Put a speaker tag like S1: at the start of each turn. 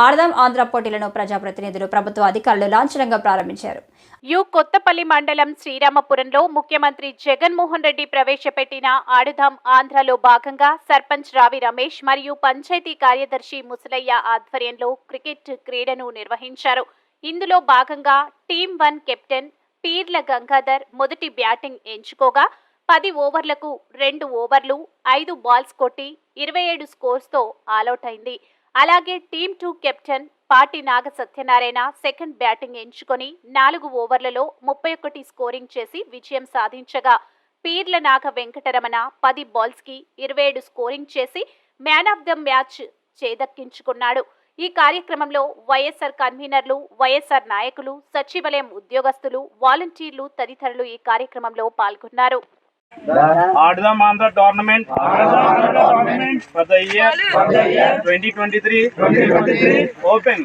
S1: ఆడదాం ఆంధ్ర పోటీలను ప్రజాప్రతినిధులు, ప్రభుత్వ అధికారులు లాంఛనంగా ప్రారంభించారు.
S2: కొత్తపల్లి మండలం శ్రీరామపురంలో ముఖ్యమంత్రి జగన్మోహన్ రెడ్డి ప్రవేశపెట్టిన ఆడుదాం ఆంధ్రలో భాగంగా సర్పంచ్ రావి రమేష్ మరియు పంచాయతీ కార్యదర్శి ముసలయ్య ఆధ్వర్యంలో క్రికెట్ క్రీడను నిర్వహించారు. ఇందులో భాగంగా టీమ్ 1 కెప్టెన్ పీర్ల గంగాధర్ మొదటి బ్యాటింగ్ ఎంచుకోగా 10 ఓవర్లకు 2 ఓవర్లు 5 బాల్స్ కొట్టి 27 స్కోర్స్తో ఆలౌట్ అయింది. అలాగే టీమ్ 2 కెప్టెన్ పాటి నాగ సత్యనారాయణ సెకండ్ బ్యాటింగ్ ఎంచుకొని 4 ఓవర్లలో 31 స్కోరింగ్ చేసి విజయం సాధించగా పీర్ల నాగ వెంకటరమణ 10 బాల్స్కి 27 స్కోరింగ్ చేసి మ్యాన్ ఆఫ్ ద మ్యాచ్ చేదక్కించుకున్నాడు. ఈ కార్యక్రమంలో వైఎస్ఆర్ కన్వీనర్లు, వైఎస్ఆర్ నాయకులు, సచివాలయం ఉద్యోగస్తులు, వాలంటీర్లు తదితరులు ఈ కార్యక్రమంలో పాల్గొన్నారు.
S3: Adham Andhra tournament for the year 2023 open.